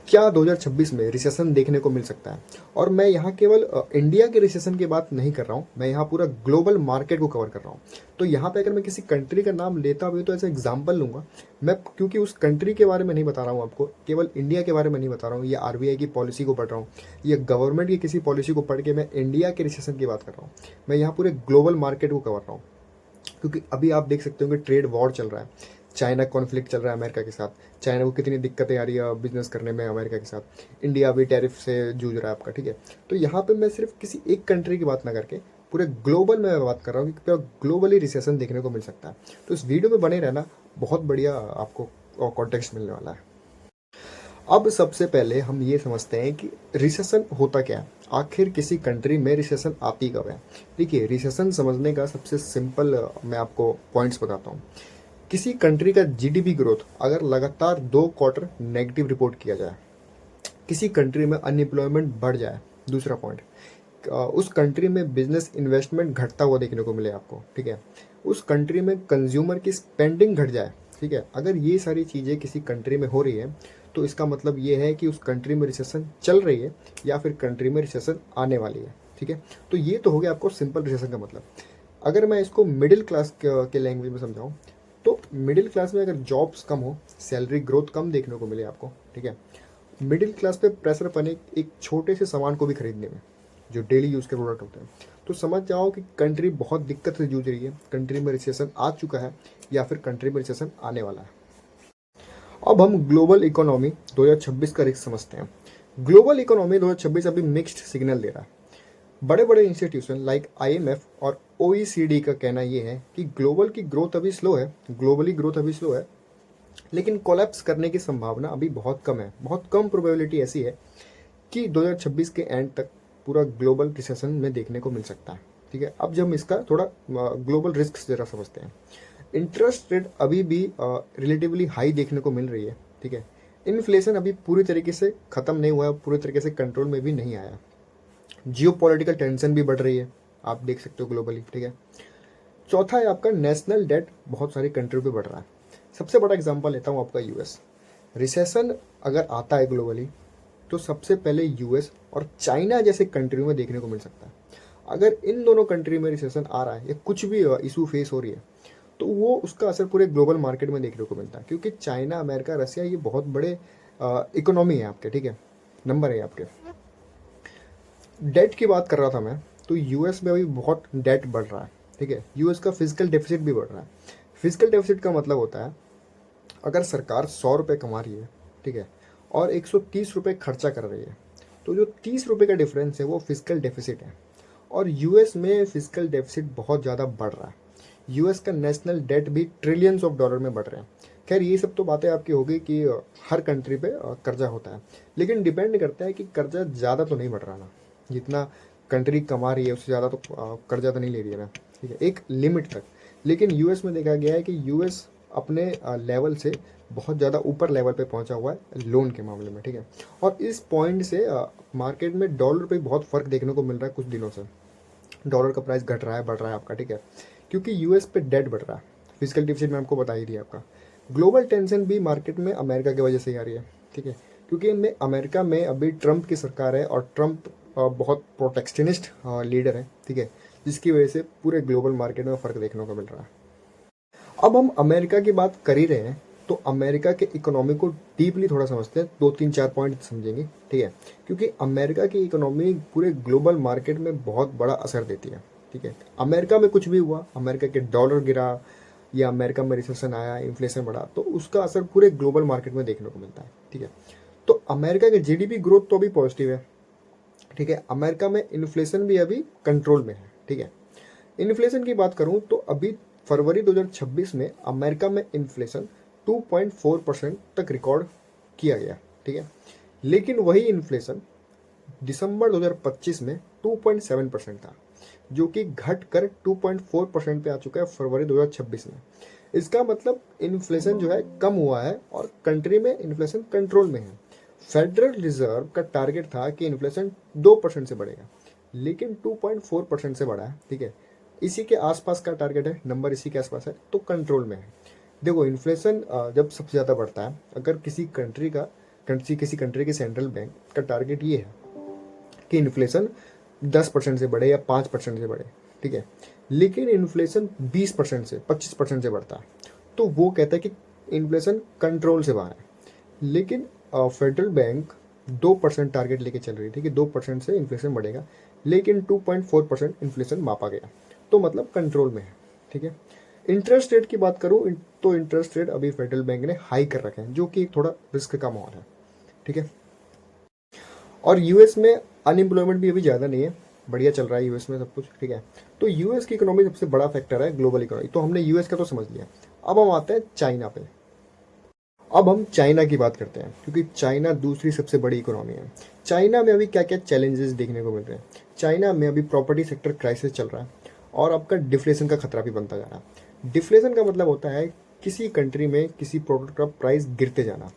क्या 2026 में रिसेशन देखने को मिल सकता है। और मैं यहाँ केवल इंडिया के रिसेशन की बात नहीं कर रहा हूँ, मैं यहाँ पूरा ग्लोबल मार्केट को कवर कर रहा हूँ। तो यहाँ पे अगर मैं किसी कंट्री का नाम लेता भी तो ऐसा एग्जांपल लूँगा मैं, क्योंकि उस कंट्री के बारे में नहीं बता रहा हूँ आपको, केवल इंडिया के बारे में नहीं बता रहा हूँ, या आरबीआई की पॉलिसी को पढ़ रहा हूँ, या गवर्नमेंट की किसी पॉलिसी को पढ़ के मैं इंडिया के रिसेशन की बात कर रहा हूँ। मैं यहाँ पूरे ग्लोबल मार्केट को कवर कर रहा हूँ। क्योंकि अभी आप देख सकते हो कि ट्रेड वॉर चल रहा है, चाइना कॉन्फ्लिक्ट चल रहा है अमेरिका के साथ, चाइना को कितनी दिक्कतें आ रही है बिजनेस करने में अमेरिका के साथ, इंडिया भी टैरिफ से जूझ रहा है आपका, ठीक है। तो यहाँ पे मैं सिर्फ किसी एक कंट्री की बात ना करके पूरे ग्लोबल में मैं बात कर रहा हूँ कि पूरा ग्लोबली रिसेशन देखने को मिल सकता है। तो इस वीडियो में बने रहना, बहुत बढ़िया आपको कॉन्टेक्स्ट मिलने वाला है। अब सबसे पहले हम ये समझते हैं कि रिसेशन होता क्या है, आखिर किसी कंट्री में रिसेशन आती कब है। देखिए, रिसेशन समझने का सबसे सिंपल मैं आपको पॉइंट्स बताता हूँ। किसी कंट्री का जीडीपी ग्रोथ अगर लगातार 2 क्वार्टर नेगेटिव रिपोर्ट किया जाए, किसी कंट्री में अनएम्प्लॉयमेंट बढ़ जाए, दूसरा पॉइंट, उस कंट्री में बिजनेस इन्वेस्टमेंट घटता हुआ देखने को मिले आपको, ठीक है, उस कंट्री में कंज्यूमर की स्पेंडिंग घट जाए, ठीक है, अगर ये सारी चीज़ें किसी कंट्री में हो रही है तो इसका मतलब ये है कि उस कंट्री में रिसेशन चल रही है या फिर कंट्री में रिसेशन आने वाली है, ठीक है। तो ये तो हो गया आपको सिंपल रिसेशन का मतलब। अगर मैं इसको मिडिल क्लास के लैंग्वेज में समझाऊँ तो मिडिल क्लास में अगर जॉब्स कम हो, सैलरी ग्रोथ कम देखने को मिले आपको, ठीक है, मिडिल क्लास पे प्रेशर बने एक छोटे से सामान को भी खरीदने में, जो डेली यूज़ के प्रोडक्ट होते हैं, तो समझ जाओ कि कंट्री बहुत दिक्कत से जूझ रही है, कंट्री में रिसेशन आ चुका है या फिर कंट्री में रिसेशन आने वाला है। अब हम ग्लोबल इकोनॉमी 2026 का रिस्क समझते हैं। ग्लोबल इकोनॉमी 2026 अभी मिक्स्ड सिग्नल दे रहा है। बड़े बड़े इंस्टीट्यूशन लाइक आईएमएफ और ओईसीडी का कहना यह है कि ग्लोबल की ग्रोथ अभी स्लो है, ग्लोबली ग्रोथ अभी स्लो है, लेकिन कोलैप्स करने की संभावना अभी बहुत कम है। बहुत कम प्रोबेबिलिटी ऐसी है कि 2026 के एंड तक पूरा ग्लोबल रिसेशन में देखने को मिल सकता है, ठीक है। अब जब हम इसका थोड़ा ग्लोबल रिस्क जरा समझते हैं। इंटरेस्ट रेट अभी भी रिलेटिवली हाई देखने को मिल रही है, ठीक है। इन्फ्लेशन अभी पूरी तरीके से ख़त्म नहीं हुआ है, पूरी तरीके से कंट्रोल में भी नहीं आया। जियो पॉलिटिकल टेंशन भी बढ़ रही है, आप देख सकते हो ग्लोबली, ठीक है। चौथा है आपका नेशनल डेट बहुत सारी कंट्री पे बढ़ रहा है। सबसे बड़ा एग्जांपल लेता हूँ आपका यूएस। रिसेशन अगर आता है ग्लोबली तो सबसे पहले यूएस और चाइना जैसे कंट्रियों में देखने को मिल सकता है। अगर इन दोनों कंट्री में रिसेशन आ रहा है या कुछ भी इशू फेस हो रही है तो वो उसका असर पूरे ग्लोबल मार्केट में देखने को मिलता है, क्योंकि चाइना, अमेरिका, रसिया ये बहुत बड़े इकोनॉमी है आपके, ठीक है, नंबर है आपके। डेट की बात कर रहा था मैं, तो यूएस में अभी बहुत डेट बढ़ रहा है, ठीक है। यूएस का फिजिकल डेफिसिट भी बढ़ रहा है। फिजिकल डेफिसिट का मतलब होता है अगर सरकार 100 रुपये कमा रही है, ठीक है, और 130 रुपये खर्चा कर रही है, तो जो 30 रुपये का डिफरेंस है वो फिजिकल डेफिसिट है। और यूएस में फिजिकल डेफिसिट बहुत ज़्यादा बढ़ रहा है। यूएस का नेशनल डेट भी ट्रिलियंस ऑफ डॉलर में बढ़ रहे हैं। खैर, ये सब तो बातें आपकी होगी कि हर कंट्री पे कर्जा होता है, लेकिन डिपेंड करता है कि कर्जा ज़्यादा तो नहीं बढ़ रहा ना, जितना कंट्री कमा रही है उससे ज़्यादा तो कर्जा तो नहीं ले रही है ना, ठीक है, एक लिमिट तक। लेकिन यूएस में देखा गया है कि यूएस अपने लेवल से बहुत ज़्यादा ऊपर लेवल पे पहुंचा हुआ है लोन के मामले में, ठीक है। और इस पॉइंट से मार्केट में डॉलर पे बहुत फ़र्क देखने को मिल रहा है कुछ दिनों से। डॉलर का प्राइस घट रहा है, बढ़ रहा है आपका, ठीक है, क्योंकि यूएस पे डेट बढ़ रहा है। फिजिकल डिफिसिट में आपको बता ही दिया आपका। ग्लोबल टेंशन भी मार्केट में अमेरिका की वजह से ही आ रही है, ठीक है, क्योंकि इनमें अमेरिका में अभी ट्रंप की सरकार है और ट्रंप बहुत प्रोटेक्शनिस्ट लीडर है, ठीक है, जिसकी वजह से पूरे ग्लोबल मार्केट में फ़र्क देखने को मिल रहा है। अब हम अमेरिका की बात कर ही रहे हैं तो अमेरिका के इकोनॉमी को डीपली थोड़ा समझते हैं, 2 3 4 पॉइंट समझेंगे, ठीक है, क्योंकि अमेरिका की इकोनॉमी पूरे ग्लोबल मार्केट में बहुत बड़ा असर देती है, ठीक है। अमेरिका में कुछ भी हुआ, अमेरिका के डॉलर गिरा या अमेरिका में रिसेशन आया, इन्फ्लेशन बढ़ा, तो उसका असर पूरे ग्लोबल मार्केट में देखने को मिलता है, ठीक है। तो अमेरिका के जीडीपी ग्रोथ तो अभी पॉजिटिव है, ठीक है। अमेरिका में इन्फ्लेशन भी अभी कंट्रोल में है, ठीक है। इन्फ्लेशन की बात करूं तो अभी फरवरी 2026 में अमेरिका में इन्फ्लेशन 2.4% तक रिकॉर्ड किया गया, ठीक है। लेकिन वही इन्फ्लेशन दिसंबर 2025 में 2.7% था, जो कि घट कर 2.4% पे आ चुका है फरवरी 2026 में। इसका मतलब इन्फ्लेशन जो है कम हुआ है और कंट्री में इन्फ्लेशन कंट्रोल में है। फेडरल रिजर्व का टारगेट था कि इन्फ्लेशन 2% से बढ़ेगा, लेकिन 2.4% से बढ़ा है, ठीक है। इसी के आसपास का टारगेट है, नंबर इसी के आसपास है, तो कंट्रोल में है। देखो, इन्फ्लेशन जब सबसे ज़्यादा बढ़ता है, अगर किसी कंट्री का किसी कंट्री के सेंट्रल बैंक का टारगेट ये है कि इन्फ्लेशन 10% से बढ़े या 5% से बढ़े, ठीक है, लेकिन इन्फ्लेशन 20% से 25% से बढ़ता है, तो वो कहता है कि इन्फ्लेशन कंट्रोल से बाहर है। लेकिन फेडरल बैंक 2% टारगेट लेके चल रही थी कि 2% से इन्फ्लेशन बढ़ेगा, लेकिन 2.4% इन्फ्लेशन मापा गया, तो मतलब कंट्रोल में है, ठीक है। इंटरेस्ट रेट की बात करूँ तो इंटरेस्ट रेट अभी फेडरल बैंक ने हाई कर रखे हैं, जो कि एक थोड़ा रिस्क का माहौल है, ठीक है। और यूएस में अनएम्प्लॉयमेंट भी अभी ज़्यादा नहीं है, बढ़िया चल रहा है यूएस में सब कुछ, ठीक है। तो यूएस की इकोनॉमी सबसे बड़ा फैक्टर है ग्लोबल इकोनॉमी, तो हमने यूएस का तो समझ लिया। अब हम आते हैं चाइना पे। अब हम चाइना की बात करते हैं, क्योंकि चाइना दूसरी सबसे बड़ी इकोनॉमी है। चाइना में अभी क्या क्या चैलेंजेस देखने को मिल रहे हैं। चाइना में अभी प्रॉपर्टी सेक्टर क्राइसिस चल रहा है और आपका डिफ्लेशन का खतरा भी बनता जा रहा है। डिफ्लेशन का मतलब होता है किसी कंट्री में किसी प्रोडक्ट का प्राइस गिरते जाना।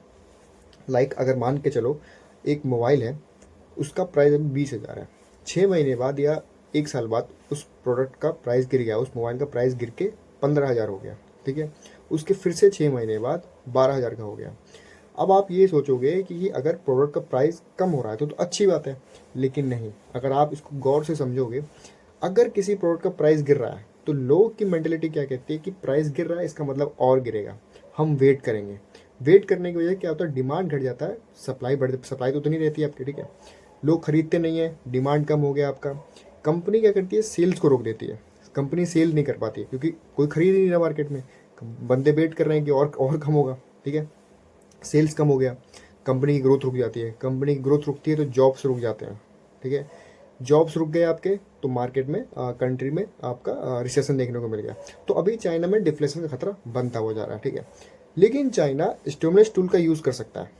लाइक अगर मान के चलो एक मोबाइल है, उसका प्राइस अभी 20,000 है, 6 महीने बाद या 1 साल बाद उस प्रोडक्ट का प्राइस गिर गया, उस मोबाइल का प्राइस गिर के 15,000 हो गया, ठीक है। उसके फिर से 6 महीने बाद 12,000 का हो गया। अब आप ये सोचोगे कि अगर प्रोडक्ट का प्राइस कम हो रहा है तो अच्छी बात है, लेकिन नहीं। अगर आप इसको गौर से समझोगे, अगर किसी प्रोडक्ट का प्राइस गिर रहा है तो लोग की मेंटेलिटी क्या कहती है कि प्राइस गिर रहा है, इसका मतलब और गिरेगा, हम वेट करेंगे। वेट करने की वजह से क्या होता है, डिमांड घट जाता है, सप्लाई तो उतनी रहती है आपकी, ठीक है। लोग खरीदते नहीं है, डिमांड कम हो गया आपका। कंपनी क्या करती है, सेल्स को रोक देती है। कंपनी सेल नहीं कर पाती है क्योंकि कोई खरीद ही नहीं रहा मार्केट में, बंदे वेट कर रहे हैं कि और कम होगा, ठीक है। सेल्स कम हो गया, कंपनी की ग्रोथ रुक जाती है। कंपनी की ग्रोथ रुकती है तो जॉब्स रुक जाते हैं, ठीक है। जॉब्स रुक गए आपके तो मार्केट में कंट्री में आपका रिसेशन देखने को मिल गया। तो अभी चाइना में डिफ्लेशन का खतरा बनता हो जा रहा है, ठीक है। लेकिन चाइना स्टिमुलस टूल का यूज़ कर सकता है।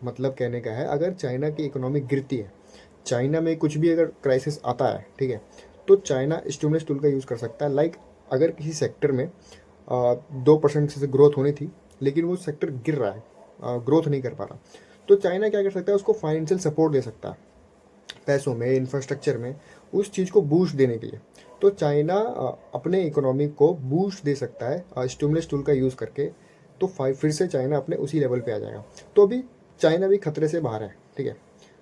मतलब कहने का है, अगर चाइना की इकोनॉमी गिरती है, चाइना में कुछ भी अगर क्राइसिस आता है, ठीक है, तो चाइना स्टिमुलस टूल का यूज़ कर सकता है। लाइक अगर किसी सेक्टर में 2% से ग्रोथ होनी थी, लेकिन वो सेक्टर गिर रहा है, ग्रोथ नहीं कर पा रहा, तो चाइना क्या कर सकता है, उसको फाइनेंशियल सपोर्ट दे सकता है, पैसों में, इंफ्रास्ट्रक्चर में, उस चीज़ को बूस्ट देने के लिए। तो चाइना अपने इकोनॉमी को बूस्ट दे सकता है स्टिमुलस टूल का यूज़ करके। तो फिर से चाइना अपने उसी लेवल पे आ जाएगा। तो अभी चाइना भी खतरे से बाहर है, ठीक है।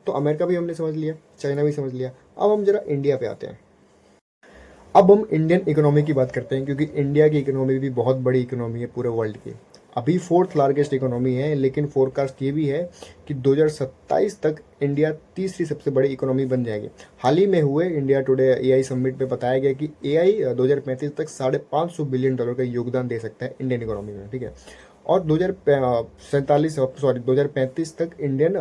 तो अमेरिका भी हमने समझ लिया, चाइना भी समझ लिया। अब हम जरा इंडिया पे आते हैं। अब हम इंडियन इकोनॉमी की बात करते हैं, क्योंकि इंडिया की इकोनॉमी भी बहुत बड़ी इकोनॉमी है पूरे वर्ल्ड की। अभी 4th लार्जेस्ट इकोनॉमी है, लेकिन फोरकास्ट ये भी है कि 2027 तक इंडिया तीसरी सबसे बड़ी इकोनॉमी बन जाएगी। हाल ही में हुए इंडिया टुडे एआई समिट में बताया गया कि एआई 2035 तक $550 बिलियन का योगदान दे सकता है इंडियन इकोनॉमी में, ठीक है। और 2035 तक इंडियन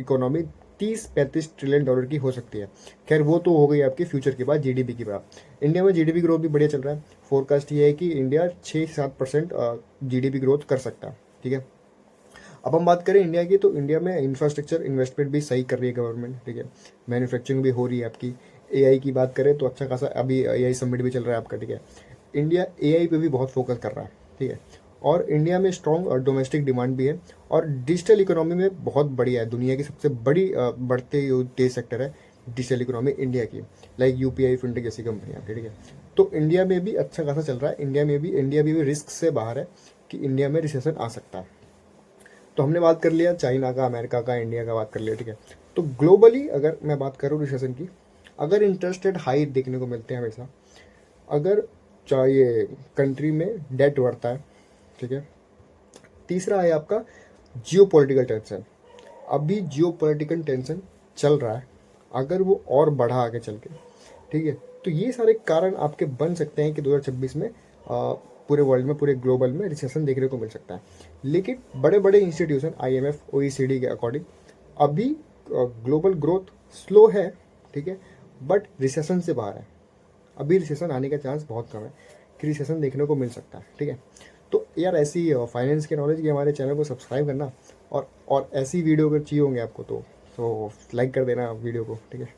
इकोनॉमी 30-35 ट्रिलियन डॉलर की हो सकती है। खैर वो तो हो गई आपकी फ्यूचर की बात, जीडीपी की बात। इंडिया में जीडीपी ग्रोथ भी बढ़िया चल रहा है। फोरकास्ट ये है कि इंडिया 6-7% जीडीपी ग्रोथ कर सकता है, ठीक है। अब हम बात करें इंडिया की, तो इंडिया में इंफ्रास्ट्रक्चर इन्वेस्टमेंट भी सही कर रही है गवर्नमेंट, ठीक है। मैन्युफैक्चरिंग भी हो रही है आपकी। एआई की बात करें तो अच्छा खासा अभी एआई समिट भी चल रहा है आपका, ठीक है। इंडिया एआई पे भी बहुत फोकस कर रहा है, ठीक है। और इंडिया में स्ट्रॉन्ग डोमेस्टिक डिमांड भी है, और डिजिटल इकोनॉमी में बहुत बढ़िया है। दुनिया की सबसे बड़ी बढ़ते हुए तेज सेक्टर है डिजिटल इकोनॉमी इंडिया की, लाइक यूपीआई, फिनटेक जैसी कंपनियाँ, ठीक है। तो इंडिया में भी अच्छा खासा चल रहा है। इंडिया भी रिस्क से बाहर है कि इंडिया में रिसेशन आ सकता है। तो हमने बात कर लिया चाइना का, अमेरिका का, इंडिया का बात कर लिया, ठीक है। तो ग्लोबली अगर मैं बात करूँ रिसेशन की, अगर इंटरेस्ट रेट हाई देखने को मिलते हैं हमेशा, अगर चाहे कंट्री में डेट बढ़ता है, ठीक है। तीसरा है आपका जियो पॉलिटिकल टेंशन। अभी जियो पॉलिटिकल टेंशन चल रहा है, अगर वो और बढ़ा आगे चल के, ठीक है, तो ये सारे कारण आपके बन सकते हैं कि 2026 में पूरे वर्ल्ड में, पूरे ग्लोबल में रिसेशन देखने को मिल सकता है। लेकिन बड़े बड़े इंस्टीट्यूशन आईएमएफ, ओईसीडी के अकॉर्डिंग अभी ग्लोबल ग्रोथ स्लो है, ठीक है, बट रिसेशन से बाहर है। अभी रिसेशन आने का चांस बहुत कम है कि रिसेशन देखने को मिल सकता है, ठीक है। तो यार ऐसी फाइनेंस के नॉलेज के हमारे चैनल को सब्सक्राइब करना, और ऐसी वीडियो अगर चाहिए होंगे आपको तो लाइक कर देना वीडियो को, ठीक है।